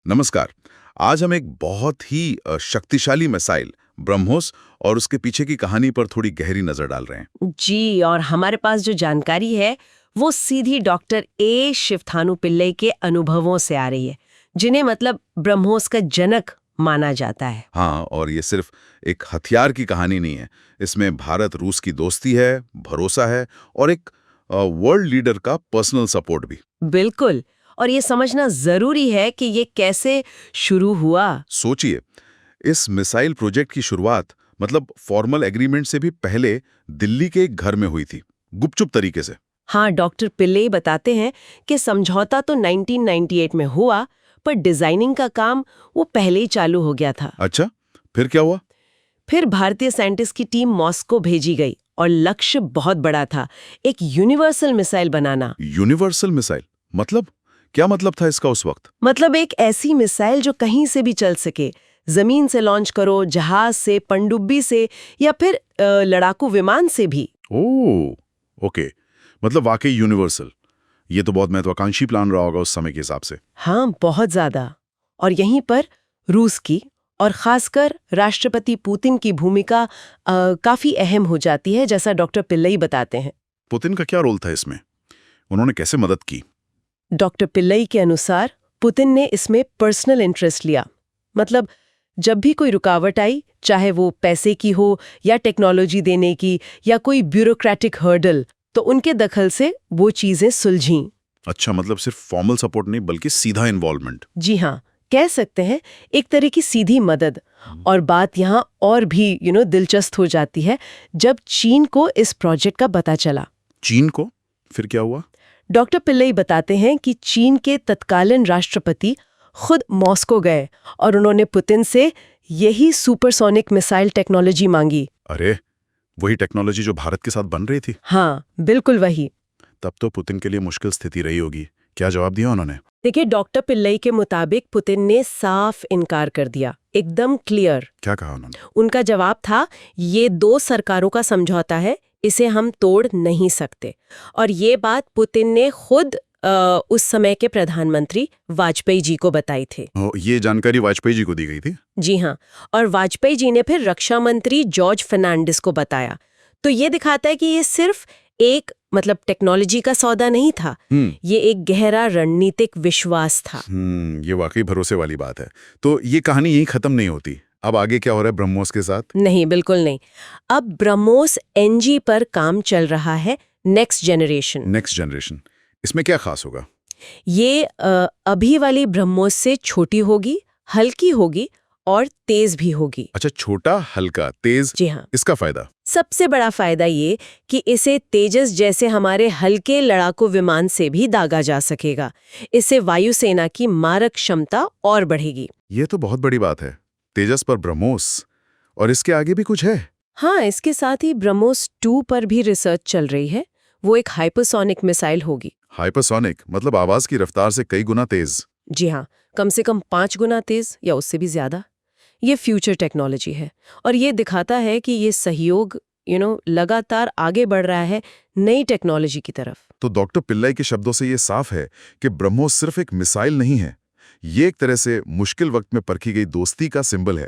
नमस्कार। आज हम एक बहुत ही शक्तिशाली मिसाइल ब्रह्मोस और उसके पीछे की कहानी पर थोड़ी गहरी नजर डाल रहे हैं। जी, और हमारे पास जो जानकारी है वो सीधी डॉक्टर ए शिवथानु पिल्लई के अनुभवों से आ रही है, जिन्हें मतलब ब्रह्मोस का जनक माना जाता है। हाँ, और ये सिर्फ एक हथियार की कहानी नहीं है। इसमें भारत रूस की दोस्ती है, भरोसा है और एक वर्ल्ड लीडर का पर्सनल सपोर्ट भी। बिल्कुल। और ये समझना जरूरी है कि ये कैसे शुरू हुआ। सोचिए, इस मिसाइल प्रोजेक्ट की शुरुआत मतलब फॉर्मल एग्रीमेंट से भी पहले दिल्ली के एक घर में हुई थी, गुपचुप तरीके से। हाँ, डॉक्टर पिल्लई बताते हैं कि समझौता तो 1998 में हुआ, पर डिजाइनिंग का काम वो पहले ही चालू हो गया था। अच्छा, फिर क्या हुआ? फिर भारतीय साइंटिस्ट की टीम मॉस्को भेजी गई और लक्ष्य बहुत बड़ा था, एक यूनिवर्सल मिसाइल बनाना। यूनिवर्सल मिसाइल मतलब क्या मतलब था इसका उस वक्त? मतलब एक ऐसी मिसाइल जो कहीं से भी चल सके, जमीन से लॉन्च करो, जहाज से, पनडुब्बी से या फिर लड़ाकू विमान से भी। ओह, ओके। मतलब वाकई यूनिवर्सल। ये तो बहुत महत्वाकांक्षी प्लान रहा होगा उस समय के हिसाब से। हाँ, बहुत ज्यादा। और यहीं पर रूस की और खासकर राष्ट्रपति पुतिन की भूमिका काफी अहम हो जाती है, जैसा डॉक्टर पिल्लई बताते हैं। पुतिन का क्या रोल था इसमें? उन्होंने कैसे मदद की? डॉक्टर पिल्लई के अनुसार पुतिन ने इसमें पर्सनल इंटरेस्ट लिया। मतलब जब भी कोई रुकावट आई, चाहे वो पैसे की हो या टेक्नोलॉजी देने की या कोई ब्यूरोक्रेटिक हर्डल, तो उनके दखल से वो चीजें सुलझीं। अच्छा, मतलब सिर्फ फॉर्मल सपोर्ट नहीं बल्कि सीधा इन्वॉल्वमेंट। जी हाँ, कह सकते हैं एक तरह की सीधी मदद। और बात यहाँ और भी दिलचस्प हो जाती है जब चीन को इस प्रोजेक्ट का पता चला। चीन को? फिर क्या हुआ? डॉक्टर पिल्लई बताते हैं कि चीन के तत्कालीन राष्ट्रपति खुद मॉस्को गए और उन्होंने पुतिन से यही सुपरसोनिक मिसाइल टेक्नोलॉजी मांगी। अरे, वही टेक्नोलॉजी जो भारत के साथ बन रही थी। हाँ, बिल्कुल वही। तब तो पुतिन के लिए मुश्किल स्थिति रही होगी। क्या जवाब दिया उन्होंने? देखिए, डॉक्टर पिल्लई के मुताबिक पुतिन ने साफ इनकार कर दिया, एकदम क्लियर। क्या कहा उन्होंने? उनका जवाब था, ये दो सरकारों का समझौता है, इसे हम तोड़ नहीं सकते। और ये बात पुतिन ने खुद उस समय के प्रधानमंत्री वाजपेयी जी को बताई थी। ये जानकारी वाजपेयी जी को दी गई थी? जी हाँ, और वाजपेयी जी ने फिर रक्षा मंत्री जॉर्ज फर्नांडिस को बताया। तो ये दिखाता है कि ये सिर्फ एक टेक्नोलॉजी का सौदा नहीं था, ये एक गहरा रणनीतिक विश्वास था। ये वाकई भरोसे वाली बात है। तो ये कहानी यहीं खत्म नहीं होती। अब आगे क्या हो रहा है ब्रह्मोस के साथ? नहीं, बिल्कुल नहीं। अब ब्रह्मोस एनजी पर काम चल रहा है, नेक्स्ट जनरेशन। नेक्स्ट जनरेशन, इसमें क्या खास होगा? ये अभी वाली ब्रह्मोस से छोटी होगी, हल्की होगी और तेज भी होगी। अच्छा, छोटा, हल्का, तेज। जी हाँ। इसका फायदा? सबसे बड़ा फायदा ये कि इसे तेजस जैसे हमारे हल्के लड़ाकू विमान से भी दागा जा सकेगा। इससे वायुसेना की मारक क्षमता और बढ़ेगी। ये तो बहुत बड़ी बात है। तेजस पर ब्रह्मोस, और इसके आगे भी कुछ है? हाँ, इसके साथ ही ब्रह्मोस 2 पर भी रिसर्च चल रही है। वो एक हाइपरसोनिक मिसाइल होगी। हाइपरसोनिक मतलब आवाज की रफ्तार से कई गुना तेज? जी हाँ, कम से कम 5 गुना तेज या उससे भी ज्यादा। ये फ्यूचर टेक्नोलॉजी है और ये दिखाता है कि ये सहयोग लगातार आगे बढ़ रहा है नई टेक्नोलॉजी की तरफ। तो डॉक्टर पिल्लई के शब्दों से ये साफ है कि ब्रह्मोस सिर्फ एक मिसाइल नहीं है। ये एक तरह से मुश्किल वक्त में परखी गई दोस्ती का सिंबल है,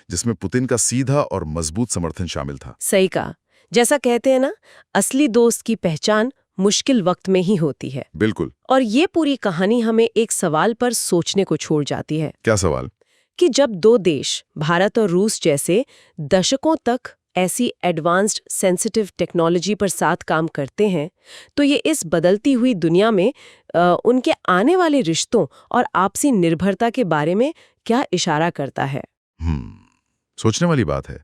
जिसमें पुतिन का सीधा और मजबूत समर्थन शामिल था। सही कहा। जैसा कहते हैं ना, असली दोस्त की पहचान मुश्किल वक्त में ही होती है। बिल्कुल। और ये पूरी कहानी हमें एक सवाल पर सोचने को छोड़ जाती है। क्या सवाल? कि जब दो देश, भारत और रूस जैसे, दशकों तक ऐसी एडवांस्ड सेंसिटिव टेक्नोलॉजी पर साथ काम करते हैं, तो ये इस बदलती हुई दुनिया में उनके आने वाले रिश्तों और आपसी निर्भरता के बारे में क्या इशारा करता है? सोचने वाली बात है।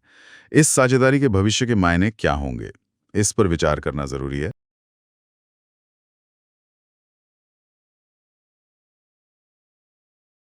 इस साझेदारी के भविष्य के मायने क्या होंगे, इस पर विचार करना जरूरी है।